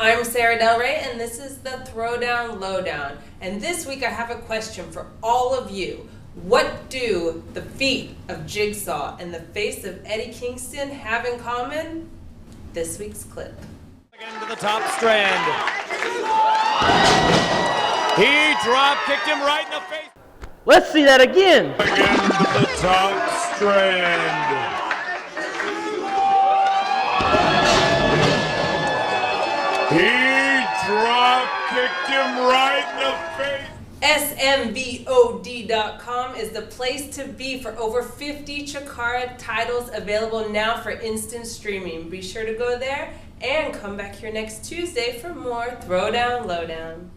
I'm Sara Del Rey, and this is the Throwdown Lowdown. And this week I have a question for all of you. What do the feet of Jigsaw and the face of Eddie Kingston have in common? This week's clip. Again to the top strand. He drop kicked him right in the face. Let's see that again. Again to the top strand. He drop kicked him right in the face. SMVOD.com is the place to be for over 50 CHIKARA titles available now for instant streaming. Be sure to go there and come back here next Tuesday for more Throwdown Lowdown.